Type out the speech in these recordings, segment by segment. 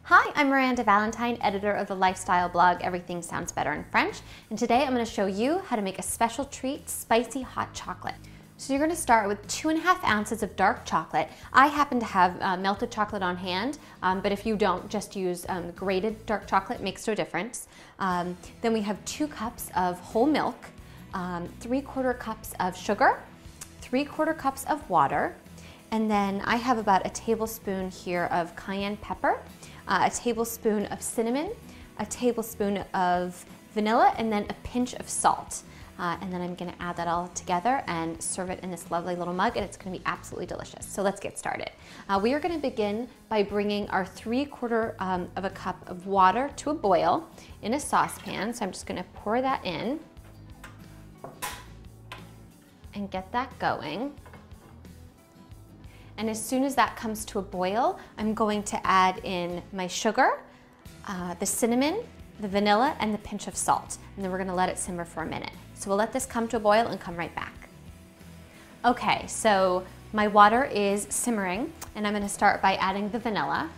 Hi, I'm Miranda Valentine, editor of the lifestyle blog Everything Sounds Better in French, and today I'm going to show you how to make a special treat, spicy hot chocolate. So you're going to start with 2.5 ounces of dark chocolate. I happen to have melted chocolate on hand, but if you don't, just use grated dark chocolate, makes no difference. Then we have 2 cups of whole milk, 3/4 cups of sugar, 3/4 cups of water, and then I have about a tablespoon here of cayenne pepper, a tablespoon of cinnamon, a tablespoon of vanilla, and then a pinch of salt. And then I'm gonna add that all together and serve it in this lovely little mug, and it's gonna be absolutely delicious. So let's get started. We are gonna begin by bringing our 3/4 of a cup of water to a boil in a saucepan. So I'm just gonna pour that in and get that going. And as soon as that comes to a boil, I'm going to add in my sugar, the cinnamon, the vanilla, and the pinch of salt. And then we're gonna let it simmer for a minute. So we'll let this come to a boil and come right back. Okay, so my water is simmering, and I'm gonna start by adding the vanilla.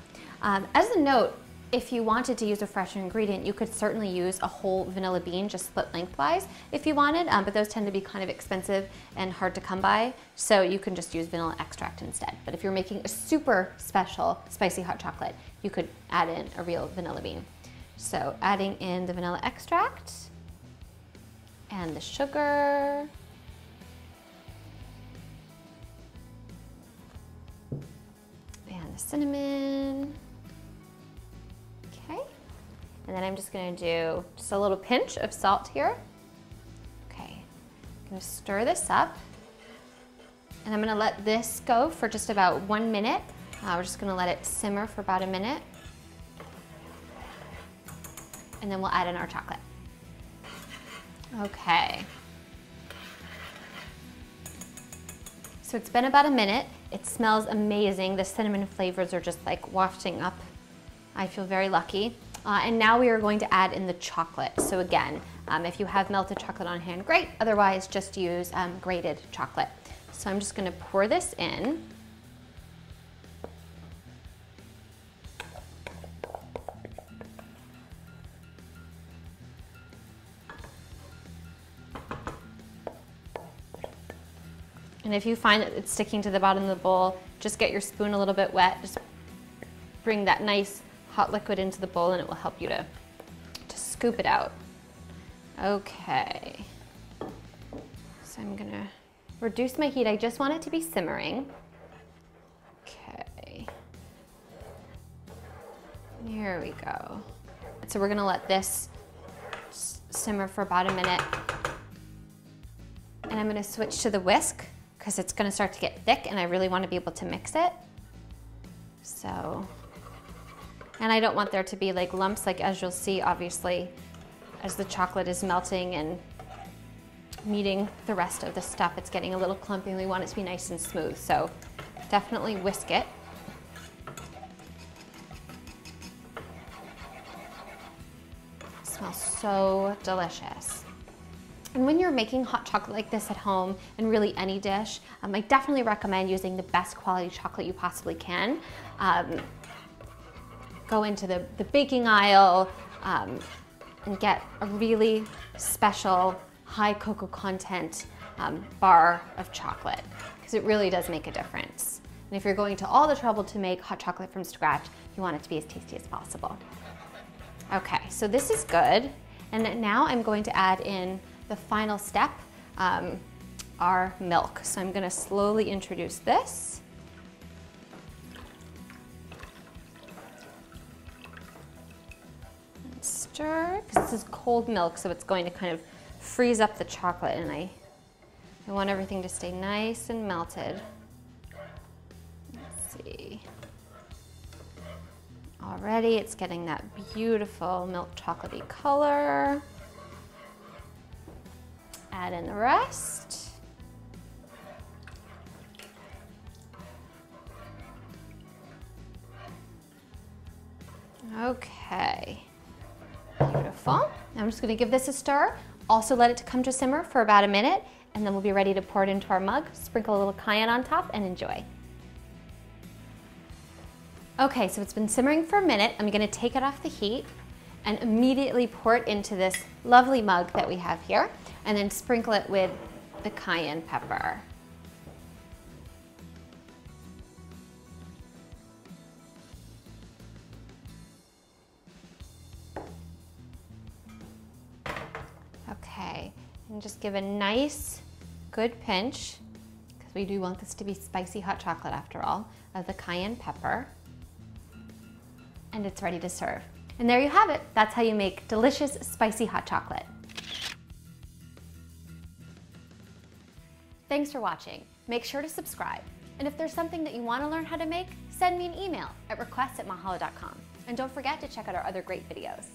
As a note, if you wanted to use a fresh ingredient, you could certainly use a whole vanilla bean, just split lengthwise if you wanted, but those tend to be kind of expensive and hard to come by, so you can just use vanilla extract instead. But if you're making a super special spicy hot chocolate, you could add in a real vanilla bean. So adding in the vanilla extract and the sugar. And the cinnamon. Okay, and then I'm just gonna do just a little pinch of salt here. Okay, I'm gonna stir this up, and I'm gonna let this go for just about 1 minute. We're just gonna let it simmer for about a minute, and then we'll add in our chocolate. Okay. So it's been about a minute. It smells amazing. The cinnamon flavors are just like wafting up. I feel very lucky. And now we are going to add in the chocolate. So again, if you have melted chocolate on hand, great. Otherwise, just use grated chocolate. So I'm just gonna pour this in. And if you find that it's sticking to the bottom of the bowl, just get your spoon a little bit wet. Just bring that nice hot liquid into the bowl, and it will help you to scoop it out. Okay. So I'm gonna reduce my heat. I just want it to be simmering. Okay. Here we go. So we're gonna let this simmer for about a minute. And I'm gonna switch to the whisk, because it's gonna start to get thick and I really wanna be able to mix it. So, and I don't want there to be like lumps, like as you'll see, obviously, as the chocolate is melting and meeting the rest of the stuff, it's getting a little clumpy, and we want it to be nice and smooth. So definitely whisk it. It smells so delicious. And when you're making hot chocolate like this at home, and really any dish, I definitely recommend using the best quality chocolate you possibly can. Go into the baking aisle and get a really special high cocoa content bar of chocolate, because it really does make a difference. And if you're going to all the trouble to make hot chocolate from scratch, you want it to be as tasty as possible. Okay, so this is good. And now I'm going to add in the final step, our milk. So I'm gonna slowly introduce this. And stir, because this is cold milk, so it's going to kind of freeze up the chocolate, and I want everything to stay nice and melted. Let's see. Already it's getting that beautiful milk chocolatey color. Add in the rest. Okay, beautiful. Now I'm just gonna give this a stir. Also let it to come to simmer for about a minute, and then we'll be ready to pour it into our mug, sprinkle a little cayenne on top, and enjoy. Okay, so it's been simmering for a minute. I'm gonna take it off the heat and immediately pour it into this lovely mug that we have here, and then sprinkle it with the cayenne pepper. Okay, and just give a nice, good pinch, because we do want this to be spicy hot chocolate after all, of the cayenne pepper. And it's ready to serve. And there you have it. That's how you make delicious spicy hot chocolate. Thanks for watching. Make sure to subscribe. And if there's something that you want to learn how to make, send me an email at requests@mahalo.com. And don't forget to check out our other great videos.